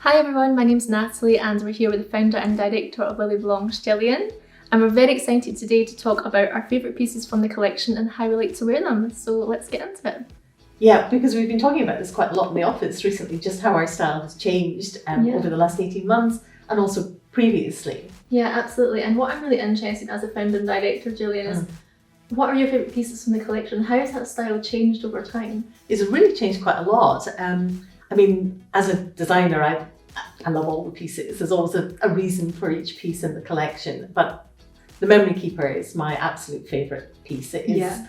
Hi everyone, my name's Natalie and we're here with the founder and director of Lily Blanche, Gillian. And we're very excited today to talk about our favourite pieces from the collection and how we like to wear them. So let's get into it. Yeah, because we've been talking about this quite a lot in the office recently, just how our style has changed over the last 18 months and also previously. Yeah, absolutely. And what I'm really interested as a founder and director, Gillian, is what are your favourite pieces from the collection? How has that style changed over time? It's really changed quite a lot. I mean, as a designer, I love all the pieces. There's always a reason for each piece in the collection, but the Memory Keeper is my absolute favourite piece. It is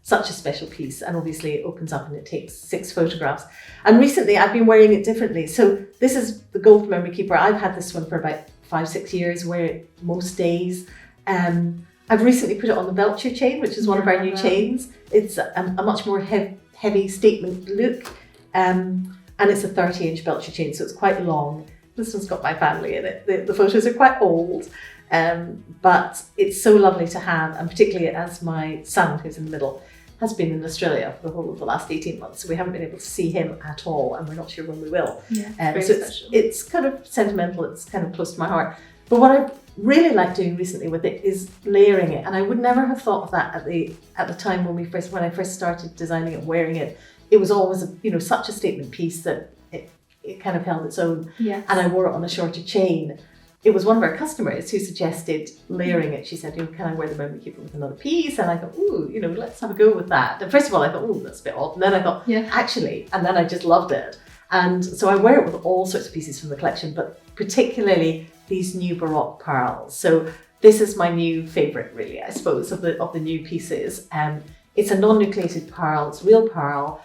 such a special piece, and obviously it opens up and it takes 6 photographs. And recently I've been wearing it differently. So this is the gold Memory Keeper. I've had this one for about 5-6 years, wear it most days. I've recently put it on the Belcher chain, which is one of our new chains. It's a much more heavy statement look. And it's a 30-inch Belcher chain, so it's quite long. This one's got my family in it. The photos are quite old, but it's so lovely to have, and particularly as my son, who's in the middle, has been in Australia for the whole of the last 18 months, so we haven't been able to see him at all, and we're not sure when we will. Yeah, so it's kind of sentimental, it's kind of close to my heart. But what I really like doing recently with it is layering it, and I would never have thought of that at the time when I first started designing it, wearing it. It was always such a statement piece that it kind of held its own. Yes. And I wore it on a shorter chain. It was one of our customers who suggested layering it. She said, can I wear the Memory Keeper with another piece? And I thought, let's have a go with that. And first of all, I thought, that's a bit odd. And then I thought, actually, and then I just loved it. And so I wear it with all sorts of pieces from the collection, but particularly these new Baroque Pearls. So this is my new favourite, really, I suppose, of the new pieces. It's a non-nucleated pearl, it's real pearl.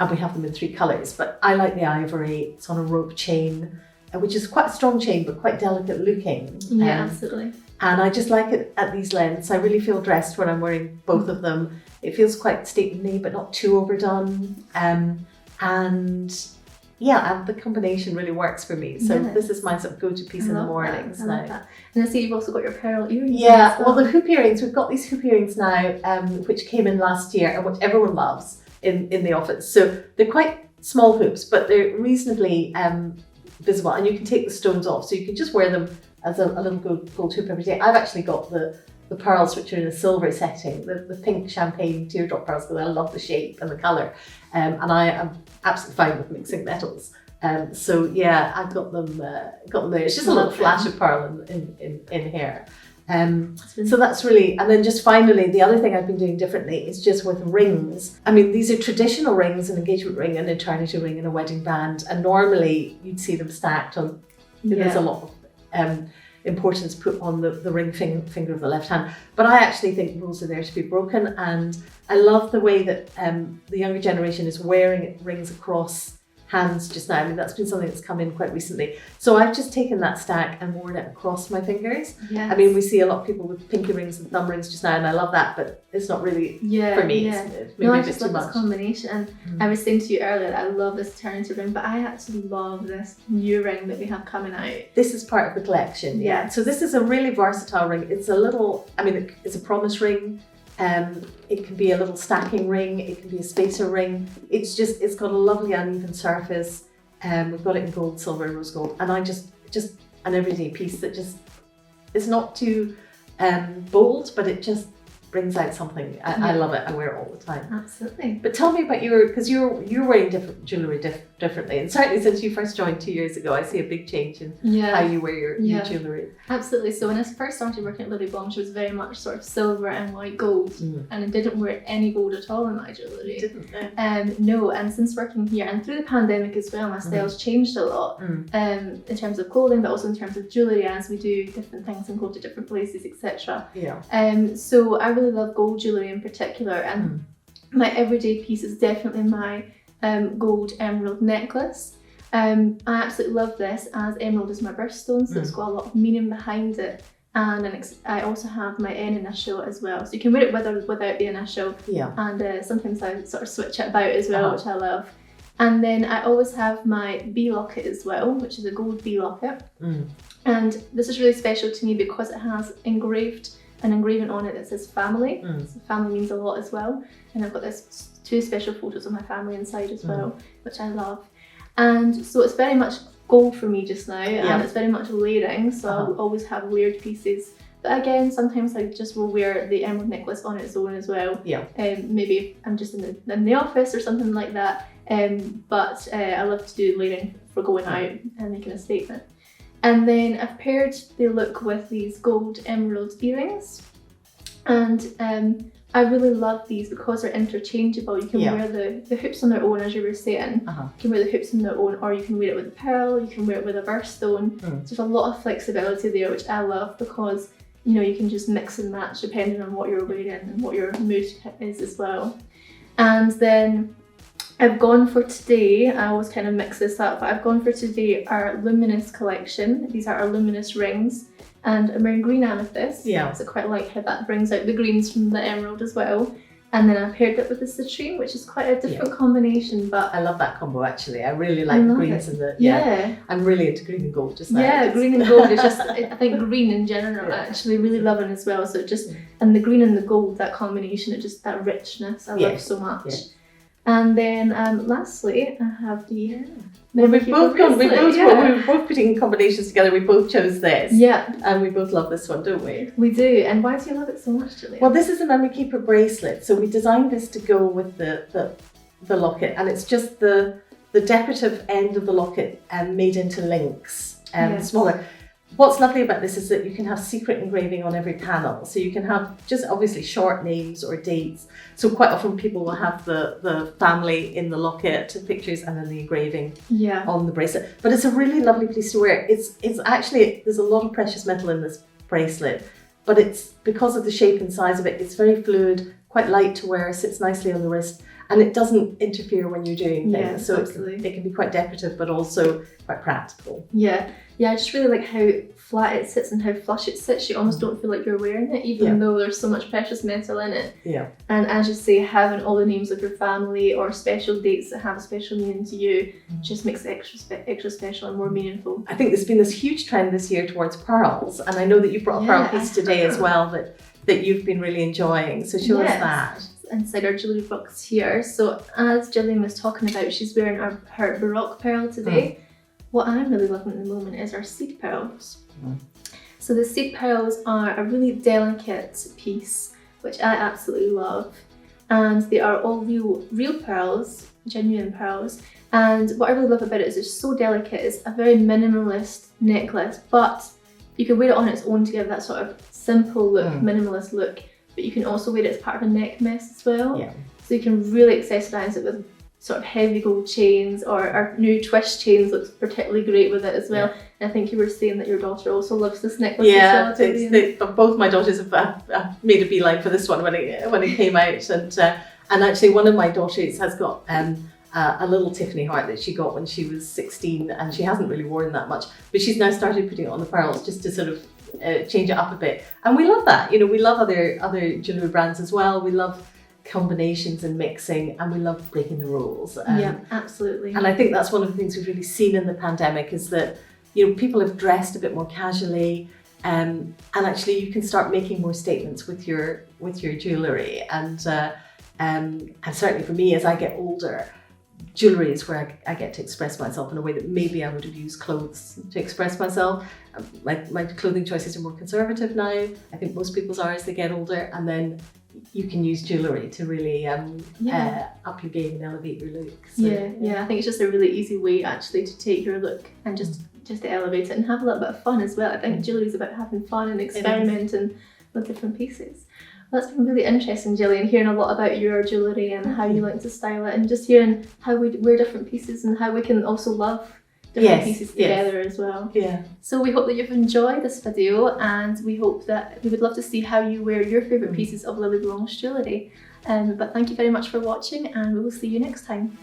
And we have them in 3 colours, but I like the ivory. It's on a rope chain, which is quite a strong chain, but quite delicate looking. Yeah, absolutely. And I just like it at these lengths. I really feel dressed when I'm wearing both of them. It feels quite statement-y, but not too overdone. And the combination really works for me. So this is my sort of go-to piece in the mornings now. I love that. And I see you've also got your pearl earrings. Yeah, well, the hoop earrings, we've got these hoop earrings now, which came in last year and which everyone loves in the office. So they're quite small hoops, but they're reasonably visible, and you can take the stones off. So you can just wear them as a little gold hoop every day. I've actually got the pearls, which are in a silver setting, the pink champagne teardrop pearls, because I love the shape and the colour. And I am absolutely fine with mixing metals. So yeah, I've got them there. It's just a little flash of pearl in here. So that's really, and then just finally, the other thing I've been doing differently is just with rings. I mean, these are traditional rings, an engagement ring, an eternity ring, and a wedding band. And normally you'd see them stacked on, there's a lot of importance put on the ring finger of the left hand. But I actually think rules are there to be broken. And I love the way that the younger generation is wearing rings across hands just now. I mean, that's been something that's come in quite recently. So I've just taken that stack and worn it across my fingers. Yes. I mean, we see a lot of people with pinky rings and thumb rings just now, and I love that, but it's not really for me. Yeah. It's No, I maybe just too love much. this combination. And I was saying to you earlier that I love this eternity ring, but I actually love this new ring that we have coming out. This is part of the collection. Yeah. So this is a really versatile ring. It's a little, it's a promise ring. It can be a little stacking ring. It can be a spacer ring. It's got a lovely uneven surface. We've got it in gold, silver, and rose gold, and I just an everyday piece that just is not too bold, but it just brings out something. I love it. I wear it all the time. Absolutely. But tell me about because you're wearing different jewellery differently, and certainly since you first joined 2 years ago, I see a big change in how you wear your jewellery. Absolutely. So when I first started working at Lily Blanche, it was very much sort of silver and white gold, and I didn't wear any gold at all in my jewellery. You didn't? No. And since working here and through the pandemic as well, my style's changed a lot in terms of clothing, but also in terms of jewellery, as we do different things and go to different places, etc. Yeah. So I really love gold jewellery in particular, and my everyday piece is definitely my gold emerald necklace. I absolutely love this, as emerald is my birthstone, so it's got a lot of meaning behind it. And I also have my N initial as well, so you can wear it with or without the initial. Yeah. And sometimes I sort of switch it about as well, which I love. And then I always have my B locket as well, which is a gold B locket. And this is really special to me because it has an engraving on it that says family. So family means a lot as well. And I've got this 2 special photos of my family inside as well, which I love. And so it's very much gold for me just now, Yeah. and it's very much layering, so I'll always have layered pieces. But again, sometimes I just will wear the emerald necklace on its own as well. Yeah. Maybe I'm just in the office or something like that. But I love to do layering for going out and making a statement. And then I've paired the look with these gold emerald earrings. And I really love these because they're interchangeable. You can wear the hoops on their own, as you were saying. You can wear the hoops on their own, or you can wear it with a pearl, you can wear it with a birthstone. So there's a lot of flexibility there, which I love, because you know, you can just mix and match depending on what you're wearing and what your mood is as well. And then I've gone for today, I always kind of mix this up, but I've gone for today our Luminous collection. These are our Luminous Rings, and I'm wearing green amethyst. So I quite like how that brings out the greens from the emerald as well. And then I paired it with the citrine, which is quite a different combination, but I love that combo actually. I really like the greens and the I'm really into green and gold just now. Yeah, green and gold is just, I think green in general I actually really loving as well. So just, and the green and the gold, that combination, it just, that richness I love so much. And then lastly, I have the we're both putting combinations together. We both chose this. And we both love this one, don't we? We do. And why do you love it so much, Gillian? Well, this is a memory keeper bracelet. So we designed this to go with the locket, and it's just the decorative end of the locket made into links, smaller. What's lovely about this is that you can have secret engraving on every panel. So you can have just obviously short names or dates. So quite often people will have the family in the locket, pictures, and then the engraving on the bracelet. But it's a really lovely piece to wear. It's actually, there's a lot of precious metal in this bracelet, but it's because of the shape and size of it, it's very fluid, quite light to wear, sits nicely on the wrist, and it doesn't interfere when you're doing things. So it can be quite decorative, but also quite practical. I just really like how flat it sits and how flush it sits. You almost don't feel like you're wearing it, even though there's so much precious metal in it. And as you say, having all the names of your family or special dates that have a special meaning to you just makes it extra special and more meaningful. I think there's been this huge trend this year towards pearls, and I know that you've brought a pearl piece today as well that you've been really enjoying. So show us that. Inside our jewellery box here. So as Gillian was talking about, she's wearing her Baroque Pearl today. What I'm really loving at the moment is our seed pearls. So the seed pearls are a really delicate piece, which I absolutely love. And they are all real pearls, genuine pearls. And what I really love about it is it's so delicate. It's a very minimalist necklace, but you can wear it on its own to give that sort of simple look, minimalist look. But you can also wear it as part of a neck mess as well. So you can really accessorise it with sort of heavy gold chains, or our new twist chains looks particularly great with it as well. And I think you were saying that your daughter also loves this necklace as well. Both my daughters have made a beeline for this one when it came out, and actually one of my daughters has got a little Tiffany heart that she got when she was 16, and she hasn't really worn that much, but she's now started putting it on the pearls just to sort of change it up a bit, and we love that. You know, we love other jewellery brands as well. We love combinations and mixing, and we love breaking the rules. Absolutely. And I think that's one of the things we've really seen in the pandemic is that, you know, people have dressed a bit more casually, and actually you can start making more statements with your jewellery. And certainly for me, as I get older, jewellery is where I get to express myself in a way that maybe I would have used clothes to express myself. My clothing choices are more conservative now. I think most people's are as they get older, and then you can use jewellery to really up your game and elevate your look. So, I think it's just a really easy way actually to take your look and just to elevate it and have a little bit of fun as well. I think jewellery is about having fun and experimenting with different pieces. Well, that's been really interesting, Gillian, hearing a lot about your jewellery and how you like to style it, and just hearing how we wear different pieces and how we can also love different pieces together as well. So we hope that you've enjoyed this video, and we hope that we would love to see how you wear your favourite pieces of Lily Blanche jewellery. But thank you very much for watching, and we will see you next time.